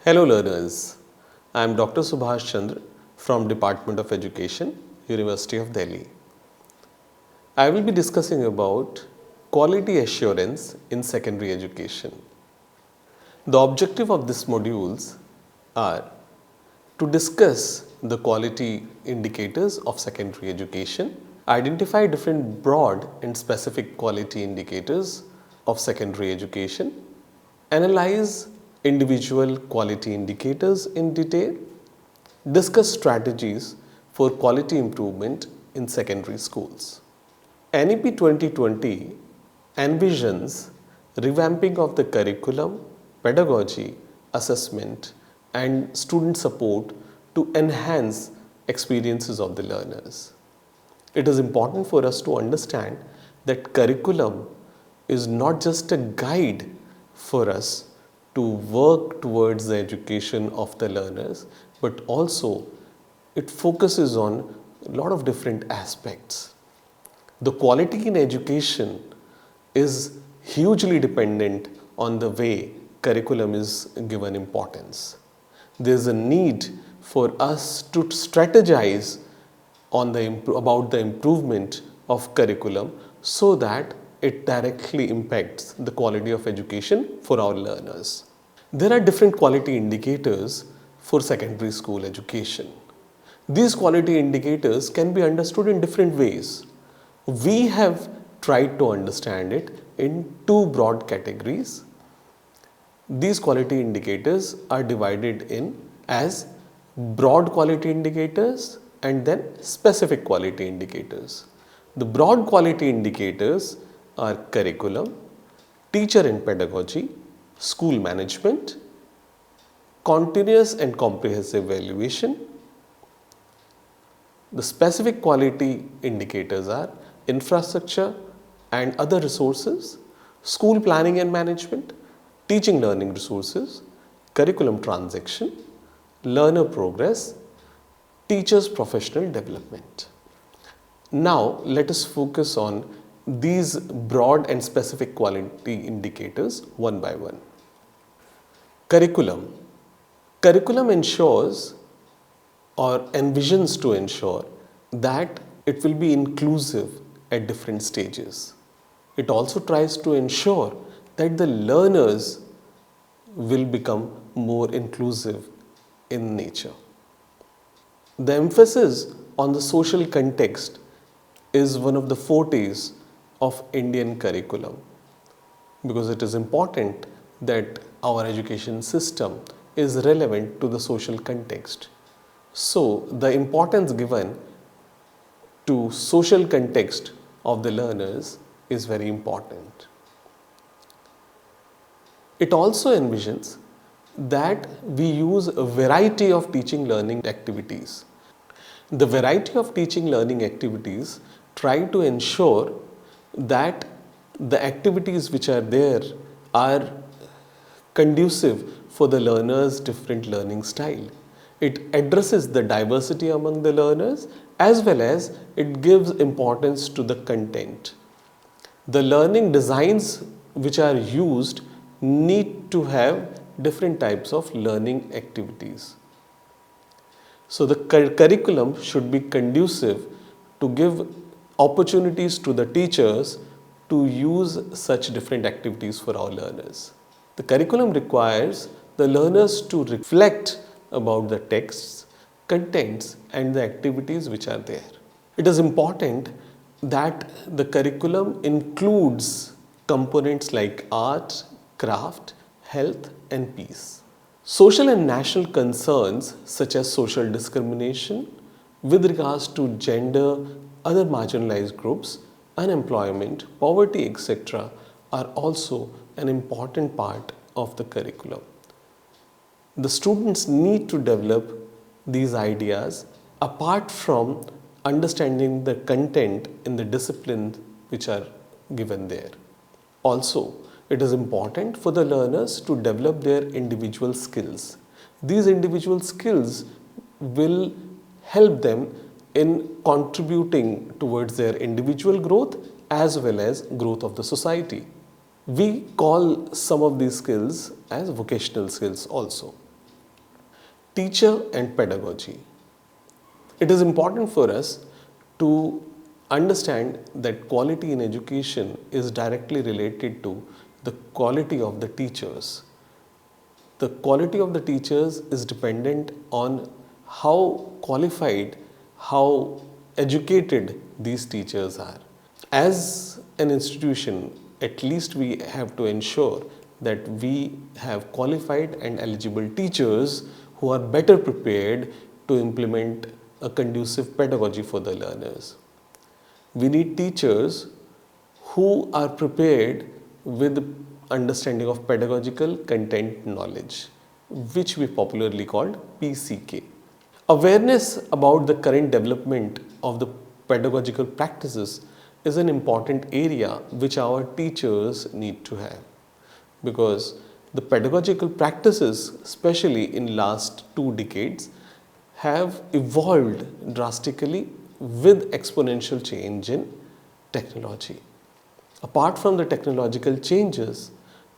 Hello learners, I am Dr. Subhash Chander from Department of Education, University of Delhi. I will be discussing about quality assurance in secondary education. The objective of these modules are to discuss the quality indicators of secondary education, identify different broad and specific quality indicators of secondary education, analyze individual quality indicators in detail, discuss strategies for quality improvement in secondary schools. NEP 2020 envisions revamping of the curriculum, pedagogy, assessment, and student support to enhance experiences of the learners. It is important for us to understand that curriculum is not just a guide for us to work towards the education of the learners, but also it focuses on a lot of different aspects. The quality in education is hugely dependent on the way curriculum is given importance. There is a need for us to strategize about the improvement of curriculum so that it directly impacts the quality of education for our learners. There are different quality indicators for secondary school education. These quality indicators can be understood in different ways. We have tried to understand it in two broad categories. These quality indicators are divided in as broad quality indicators and then specific quality indicators. The broad quality indicators are curriculum, teacher and pedagogy, school management, continuous and comprehensive evaluation. The specific quality indicators are infrastructure and other resources, school planning and management, teaching learning resources, curriculum transaction, learner progress, teachers' professional development. Now, let us focus on these broad and specific quality indicators one by one. Curriculum. Curriculum ensures or envisions to ensure that it will be inclusive at different stages. It also tries to ensure that the learners will become more inclusive in nature. The emphasis on the social context is one of the fortes of Indian curriculum because it is important that our education system is relevant to the social context. So, the importance given to social context of the learners is very important. It also envisions that we use a variety of teaching learning activities. The variety of teaching learning activities try to ensure that the activities which are there are conducive for the learner's different learning style. It addresses the diversity among the learners as well as it gives importance to the content. The learning designs which are used need to have different types of learning activities. So the curriculum should be conducive to give opportunities to the teachers to use such different activities for our learners. The curriculum requires the learners to reflect about the texts, contents and the activities which are there. It is important that the curriculum includes components like art, craft, health and peace. Social and national concerns such as social discrimination with regards to gender, other marginalized groups, unemployment, poverty, etc. are also an important part of the curriculum. The students need to develop these ideas apart from understanding the content in the disciplines which are given there. Also, it is important for the learners to develop their individual skills. These individual skills will help them in contributing towards their individual growth as well as growth of the society. We call some of these skills as vocational skills also. Teacher and pedagogy. It is important for us to understand that quality in education is directly related to the quality of the teachers. The quality of the teachers is dependent on how qualified, how educated these teachers are. As an institution, at least we have to ensure that we have qualified and eligible teachers who are better prepared to implement a conducive pedagogy for the learners. We need teachers who are prepared with understanding of pedagogical content knowledge, which we popularly called PCK. Awareness about the current development of the pedagogical practices is an important area which our teachers need to have, because the pedagogical practices, especially in last 2 decades, have evolved drastically with exponential change in technology. Apart from the technological changes,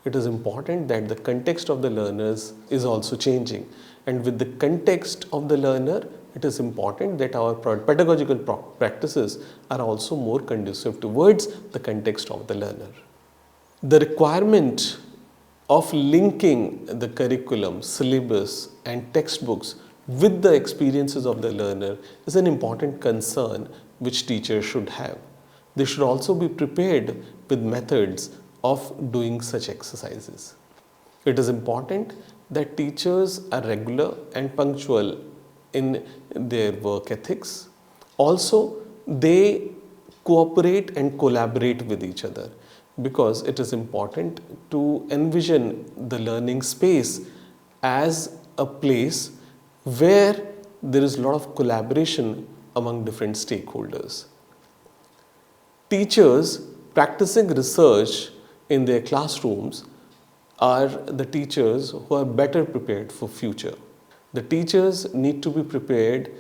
it is important that the context of the learners is also changing, and with the context of the learner, it is important that our pedagogical practices are also more conducive towards the context of the learner. The requirement of linking the curriculum, syllabus and textbooks with the experiences of the learner is an important concern which teachers should have. They should also be prepared with methods of doing such exercises. It is important that teachers are regular and punctual in their work ethics. Also, they cooperate and collaborate with each other, because it is important to envision the learning space as a place where there is a lot of collaboration among different stakeholders. Teachers practicing research in their classrooms are the teachers who are better prepared for future. The teachers need to be prepared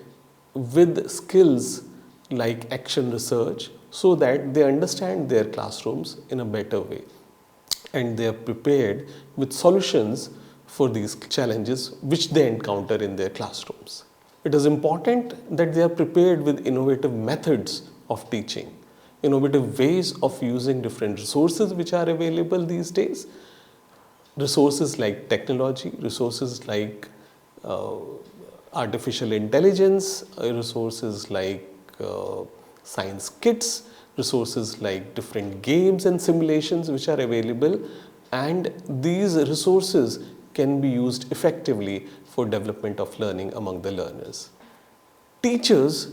with skills like action research so that they understand their classrooms in a better way, and they are prepared with solutions for these challenges which they encounter in their classrooms. It is important that they are prepared with innovative methods of teaching, innovative ways of using different resources which are available these days. Resources like technology, resources like artificial intelligence, resources like science kits, resources like different games and simulations which are available, and these resources can be used effectively for development of learning among the learners. Teachers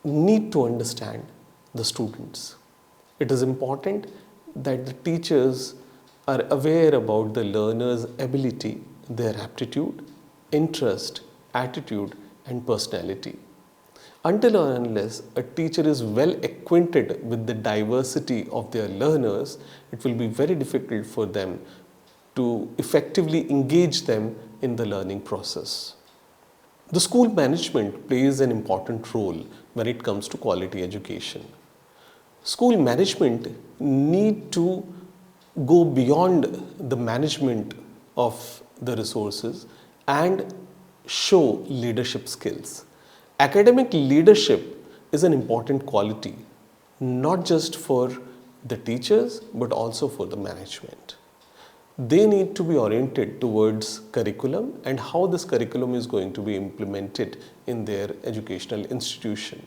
need to understand the students. It is important that the teachers are aware about the learner's ability, their aptitude, interest, attitude and personality. Until or unless a teacher is well acquainted with the diversity of their learners, it will be very difficult for them to effectively engage them in the learning process. The school management plays an important role when it comes to quality education. School management need to go beyond the management of the resources and show leadership skills. Academic leadership is an important quality, not just for the teachers but also for the management. They need to be oriented towards curriculum and how this curriculum is going to be implemented in their educational institution.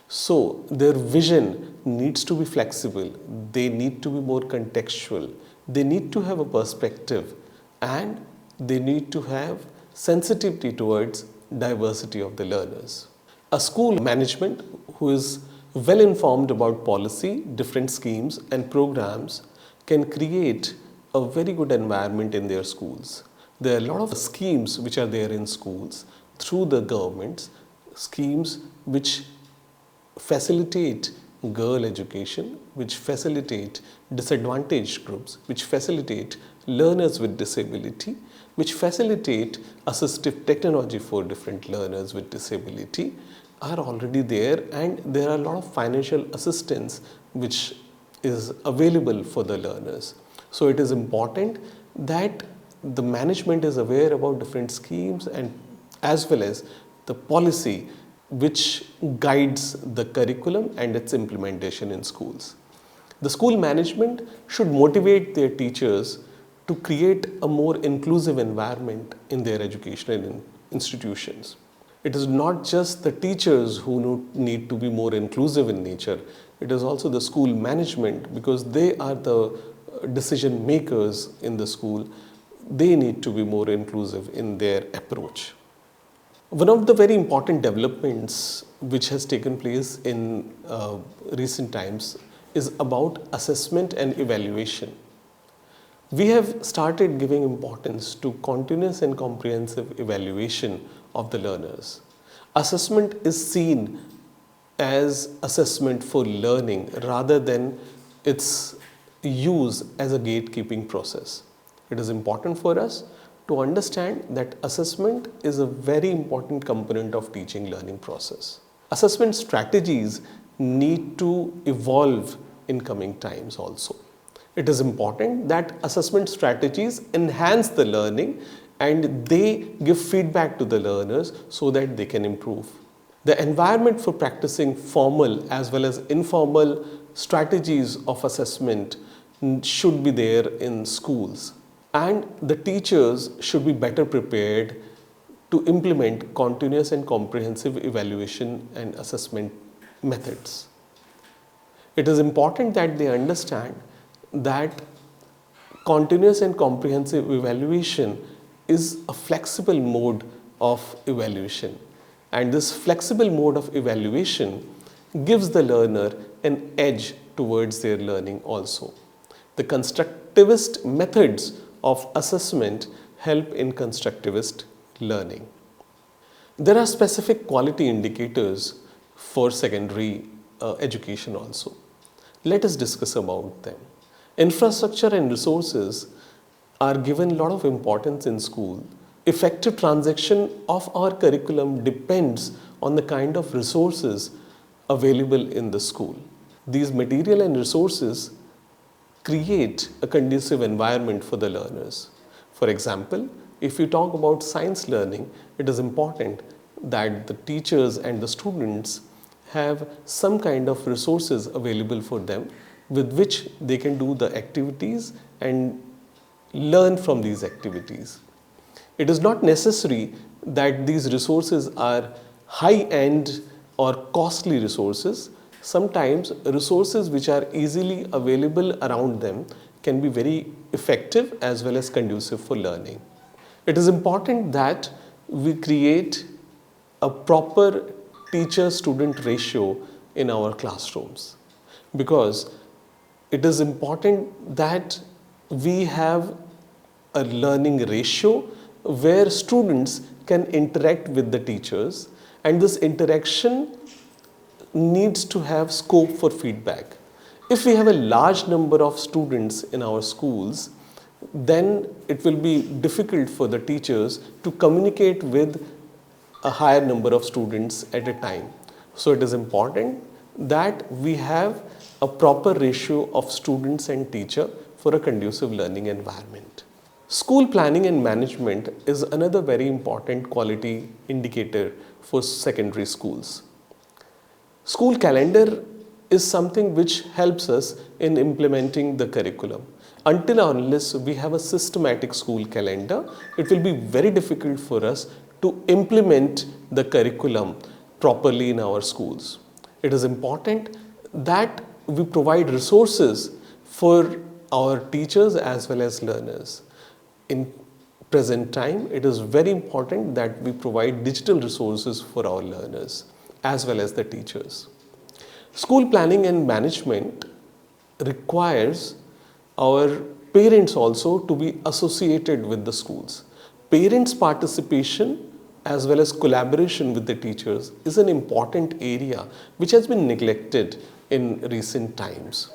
So their vision needs to be flexible, they need to be more contextual, they need to have a perspective, and they need to have sensitivity towards diversity of the learners. A school management who is well informed about policy, different schemes and programs can create a very good environment in their schools. There are a lot of schemes which are there in schools through the governments, schemes which facilitate girl education, which facilitate disadvantaged groups, which facilitate learners with disability, which facilitate assistive technology for different learners with disability are already there, and there are a lot of financial assistance which is available for the learners. So it is important that the management is aware about different schemes and as well as the policy which guides the curriculum and its implementation in schools. The school management should motivate their teachers to create a more inclusive environment in their educational institutions. It is not just the teachers who need to be more inclusive in nature, it is also the school management, because they are the decision makers in the school. They need to be more inclusive in their approach. One of the very important developments which has taken place in recent times is about assessment and evaluation. We have started giving importance to continuous and comprehensive evaluation of the learners. Assessment is seen as assessment for learning rather than its use as a gatekeeping process. It is important for us to understand that assessment is a very important component of teaching learning process. Assessment strategies need to evolve in coming times also. It is important that assessment strategies enhance the learning and they give feedback to the learners so that they can improve. The environment for practicing formal as well as informal strategies of assessment should be there in schools, and the teachers should be better prepared to implement continuous and comprehensive evaluation and assessment methods. It is important that they understand that continuous and comprehensive evaluation is a flexible mode of evaluation, and this flexible mode of evaluation gives the learner an edge towards their learning also. The constructivist methods of assessment help in constructivist learning. There are specific quality indicators for secondary education also. Let us discuss about them. Infrastructure and resources are given a lot of importance in school. Effective transaction of our curriculum depends on the kind of resources available in the school. These material and resources create a conducive environment for the learners. For example, if you talk about science learning, it is important that the teachers and the students have some kind of resources available for them with which they can do the activities and learn from these activities. It is not necessary that these resources are high-end or costly resources. Sometimes resources which are easily available around them can be very effective as well as conducive for learning. It is important that we create a proper teacher-student ratio in our classrooms, because it is important that we have a learning ratio where students can interact with the teachers, and this interaction needs to have scope for feedback. If we have a large number of students in our schools, then it will be difficult for the teachers to communicate with a higher number of students at a time. So it is important that we have a proper ratio of students and teacher for a conducive learning environment. School planning and management is another very important quality indicator for secondary schools. School calendar is something which helps us in implementing the curriculum. Until or unless we have a systematic school calendar, it will be very difficult for us to implement the curriculum properly in our schools. It is important that we provide resources for our teachers as well as learners. In present time, it is very important that we provide digital resources for our learners as well as the teachers. School planning and management requires our parents also to be associated with the schools. Parents' participation as well as collaboration with the teachers is an important area which has been neglected in recent times.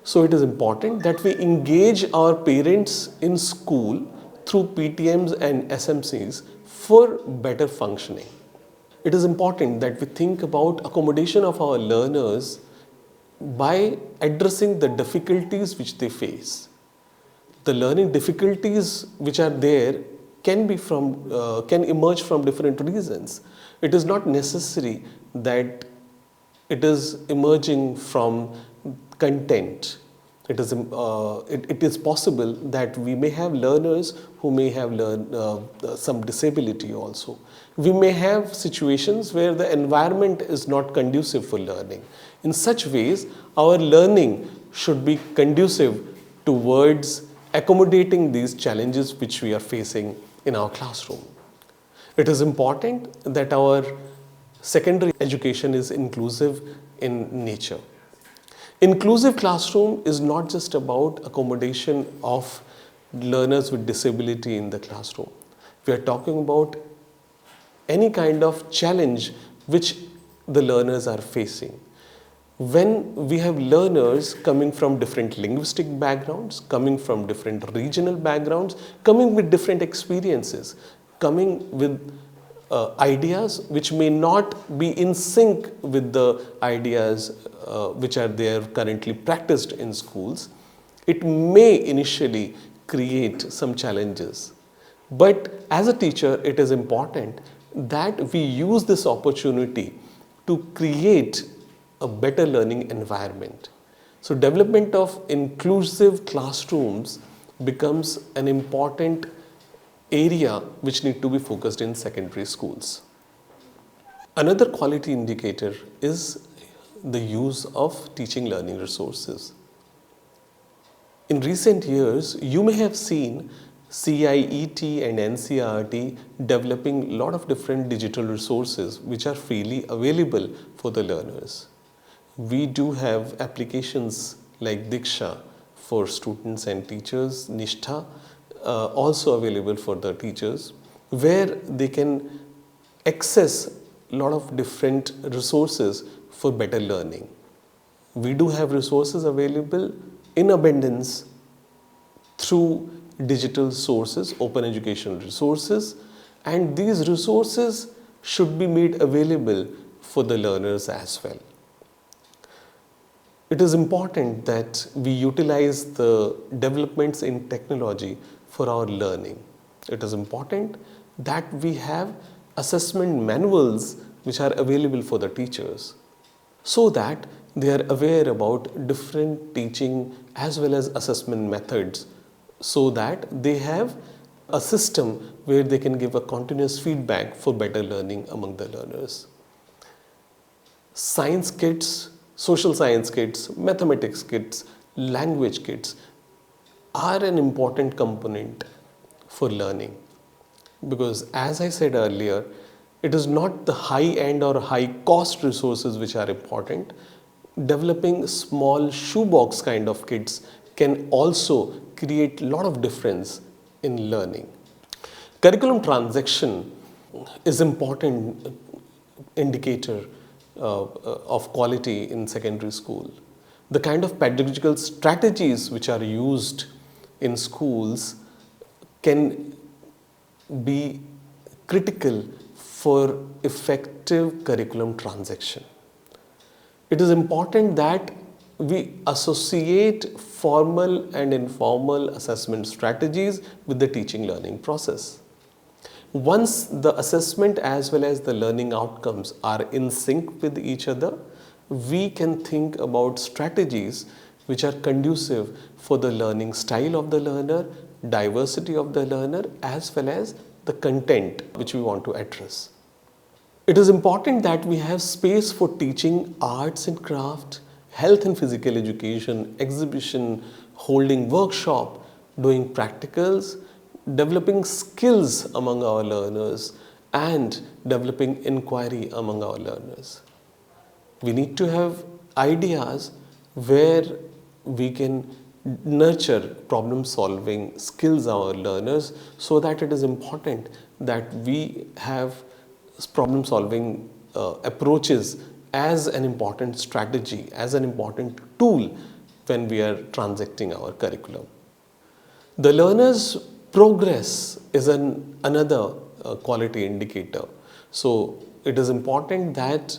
So it is important that we engage our parents in school through PTMs and SMCs for better functioning. It is important that we think about accommodation of our learners by addressing the difficulties which they face. The learning difficulties which are there can emerge from different reasons. It is not necessary that it is emerging from content. It is possible that we may have learners who may have some disability also. We may have situations where the environment is not conducive for learning. In such ways, our learning should be conducive towards accommodating these challenges which we are facing in our classroom. It is important that our secondary education is inclusive in nature. Inclusive classroom is not just about accommodation of learners with disability in the classroom. We are talking about any kind of challenge which the learners are facing. When we have learners coming from different linguistic backgrounds, coming from different regional backgrounds, coming with different experiences, coming with ideas which may not be in sync with the ideas which are there currently practiced in schools, it may initially create some challenges. But as a teacher, it is important that we use this opportunity to create a better learning environment. So development of inclusive classrooms becomes an important area which need to be focused in secondary schools. Another quality indicator is the use of teaching learning resources. In recent years, you may have seen CIET and NCERT developing a lot of different digital resources which are freely available for the learners. We do have applications like Diksha for students and teachers, Nishtha also available for the teachers, where they can access a lot of different resources for better learning. We do have resources available in abundance through digital sources, open educational resources, and these resources should be made available for the learners as well. It is important that we utilize the developments in technology for our learning. It is important that we have assessment manuals which are available for the teachers so that they are aware about different teaching as well as assessment methods, so that they have a system where they can give a continuous feedback for better learning among the learners. Science kits, social science kits, mathematics kits, language kits are an important component for learning, because as I said earlier, it is not the high-end or high-cost resources which are important. Developing small shoebox kind of kits can also create a lot of difference in learning. Curriculum transaction is important indicator of quality in secondary school. The kind of pedagogical strategies which are used in schools can be critical for effective curriculum transaction. It is important that we associate formal and informal assessment strategies with the teaching learning process. Once the assessment as well as the learning outcomes are in sync with each other, we can think about strategies which are conducive for the learning style of the learner, diversity of the learner, as well as the content which we want to address. It is important that we have space for teaching arts and craft, health and physical education, exhibition, holding workshop, doing practicals, developing skills among our learners, and developing inquiry among our learners. We need to have ideas where we can nurture problem solving skills our learners, so that it is important that we have problem solving approaches as an important strategy, as an important tool when we are transacting our curriculum. The learner's progress is another quality indicator. So it is important that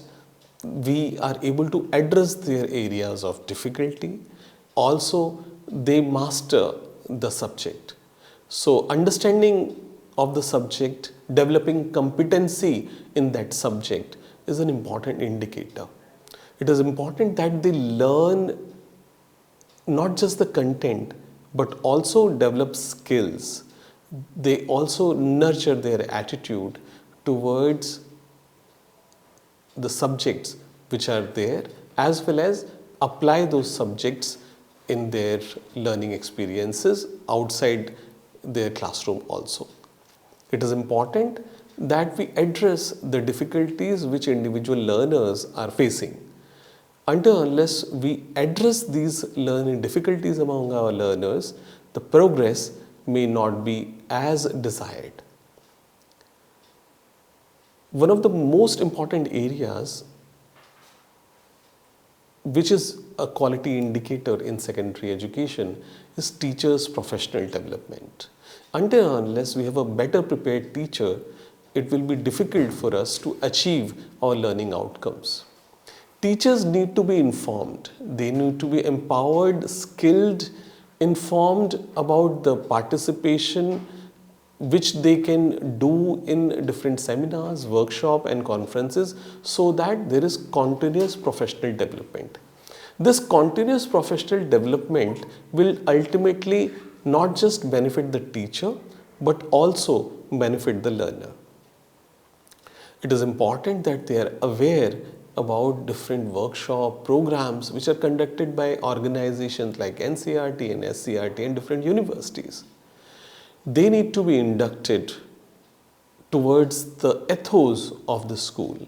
we are able to address their areas of difficulty. Also, they master the subject. So understanding of the subject, developing competency in that subject is an important indicator. It is important that they learn not just the content but also develop skills. They also nurture their attitude towards the subjects which are there, as well as apply those subjects in their learning experiences outside their classroom also. It is important that we address the difficulties which individual learners are facing. Until unless we address these learning difficulties among our learners, the progress may not be as desired. One of the most important areas which is a quality indicator in secondary education is teachers' professional development. Until unless we have a better prepared teacher, it will be difficult for us to achieve our learning outcomes. Teachers need to be informed. They need to be empowered, skilled, informed about the participation which they can do in different seminars, workshops and conferences, so that there is continuous professional development. This continuous professional development will ultimately not just benefit the teacher but also benefit the learner. It is important that they are aware about different workshop programs which are conducted by organizations like NCERT and SCERT and different universities. They need to be inducted towards the ethos of the school.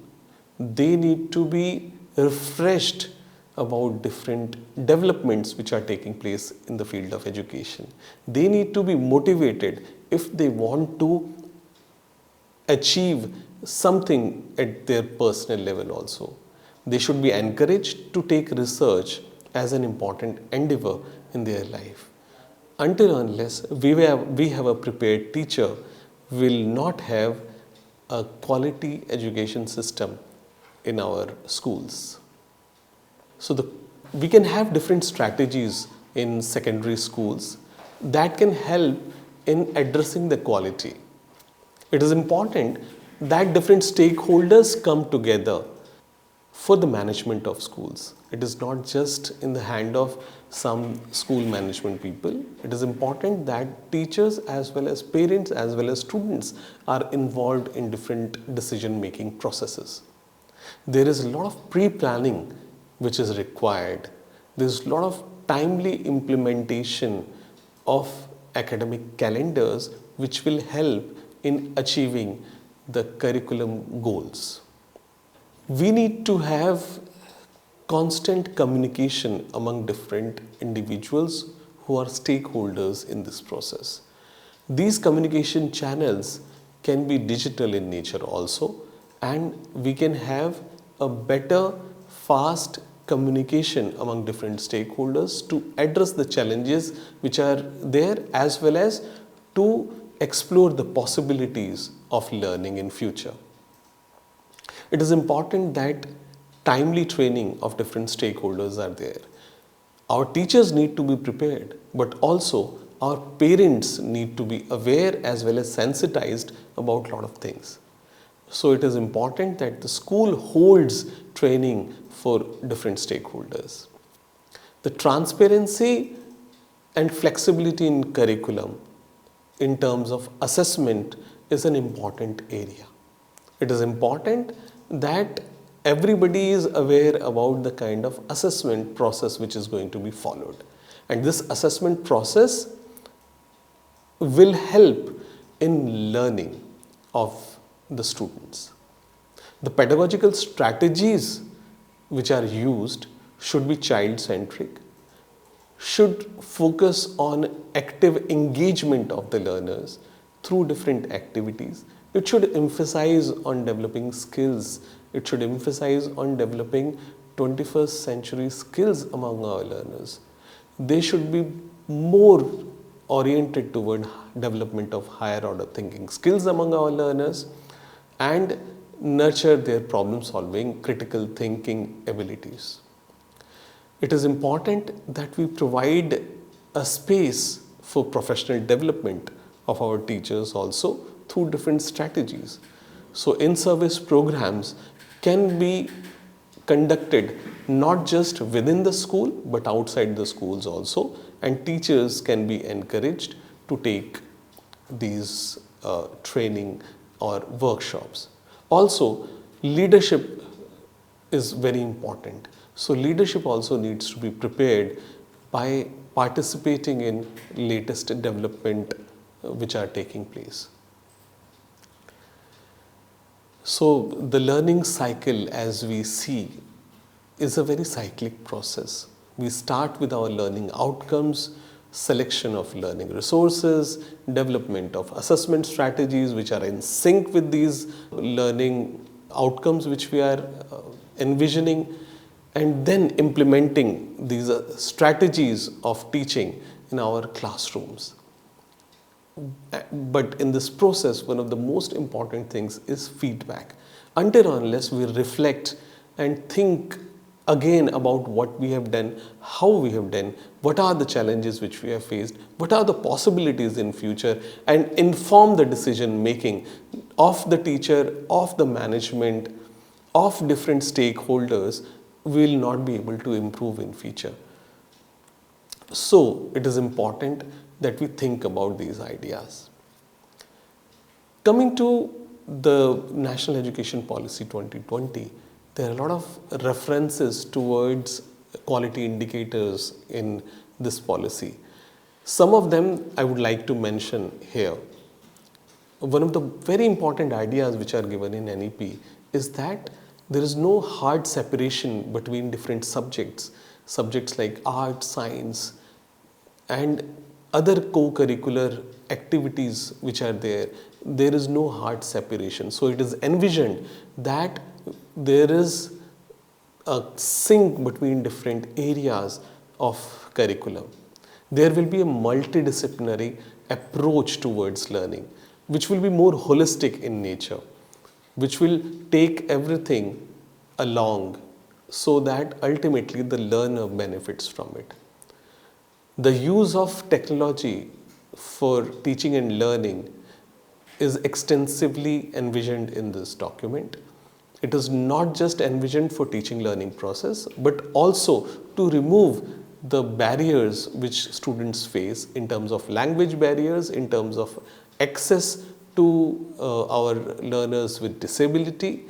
They need to be refreshed about different developments which are taking place in the field of education. They need to be motivated if they want to achieve something at their personal level also. They should be encouraged to take research as an important endeavor in their life. Until unless we have a prepared teacher, we will not have a quality education system in our schools. So we can have different strategies in secondary schools that can help in addressing the quality. It is important that different stakeholders come together for the management of schools. It is not just in the hand of some school management people. It is important that teachers as well as parents as well as students are involved in different decision-making processes. There is a lot of pre-planning which is required. There is a lot of timely implementation of academic calendars which will help in achieving the curriculum goals. We need to have constant communication among different individuals who are stakeholders in this process. These communication channels can be digital in nature also, and we can have a better, fast communication among different stakeholders to address the challenges which are there, as well as to explore the possibilities of learning in future. It is important that timely training of different stakeholders are there. Our teachers need to be prepared, but also our parents need to be aware as well as sensitized about a lot of things. So it is important that the school holds training for different stakeholders. The transparency and flexibility in curriculum in terms of assessment is an important area. It is important that everybody is aware about the kind of assessment process which is going to be followed. And this assessment process will help in learning of the students. The pedagogical strategies which are used should be child-centric, should focus on active engagement of the learners through different activities. It should emphasize on developing skills. It should emphasize on developing 21st century skills among our learners. They should be more oriented toward development of higher order thinking skills among our learners and nurture their problem solving, critical thinking abilities. It is important that we provide a space for professional development of our teachers also through different strategies. So in-service programs can be conducted not just within the school but outside the schools also, and teachers can be encouraged to take these training or workshops. Also, leadership is very important. So leadership also needs to be prepared by participating in latest development which are taking place. So the learning cycle, as we see, is a very cyclic process. We start with our learning outcomes, selection of learning resources, development of assessment strategies which are in sync with these learning outcomes which we are envisioning, and then implementing these strategies of teaching in our classrooms. But in this process, one of the most important things is feedback. Until and unless we reflect and think again about what we have done, how we have done, what are the challenges which we have faced, what are the possibilities in future, and inform the decision making of the teacher, of the management, of different stakeholders, we will not be able to improve in future. So it is important that we think about these ideas. Coming to the National Education Policy 2020, there are a lot of references towards quality indicators in this policy. Some of them I would like to mention here. One of the very important ideas which are given in NEP is that there is no hard separation between different subjects, subjects like art, science, and other co-curricular activities which are there. There is no hard separation. So it is envisioned that there is a sync between different areas of curriculum. There will be a multidisciplinary approach towards learning, which will be more holistic in nature, which will take everything along so that ultimately the learner benefits from it. The use of technology for teaching and learning is extensively envisioned in this document. It is not just envisioned for teaching learning process, but also to remove the barriers which students face in terms of language barriers, in terms of access to our learners with disability,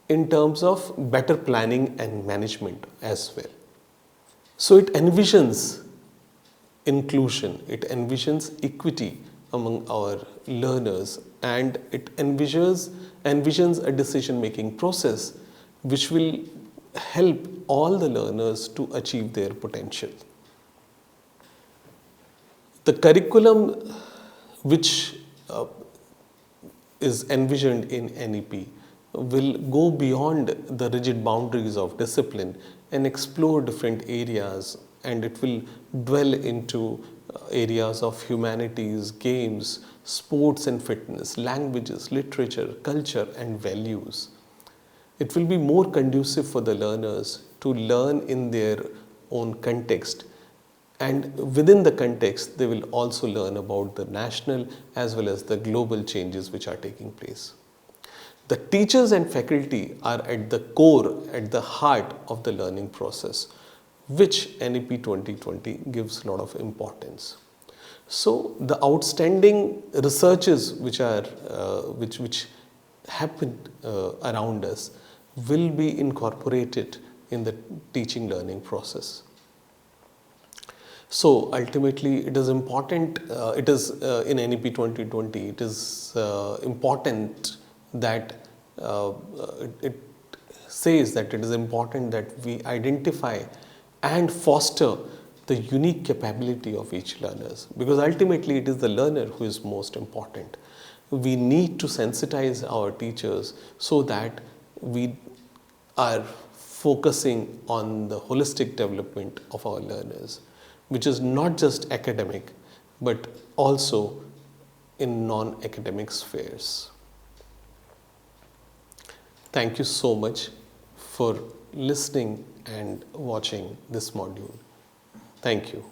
in terms of better planning and management as well. So it envisions inclusion, it envisions equity among our learners, and it envisions a decision-making process which will help all the learners to achieve their potential. The curriculum which is envisioned in NEP will go beyond the rigid boundaries of discipline and explore different areas, and it will dwell into areas of humanities, games, sports and fitness, languages, literature, culture and values. It will be more conducive for the learners to learn in their own context, and within the context they will also learn about the national as well as the global changes which are taking place. The teachers and faculty are at the core, at the heart of the learning process, which NEP 2020 gives a lot of importance. So the outstanding researches which happen around us will be incorporated in the teaching learning process. So ultimately it is important, in NEP 2020, it is important that it says that it is important that we identify and foster the unique capability of each learner, because ultimately it is the learner who is most important. We need to sensitize our teachers so that we are focusing on the holistic development of our learners, which is not just academic but also in non-academic spheres. Thank you so much for listening and watching this module. Thank you.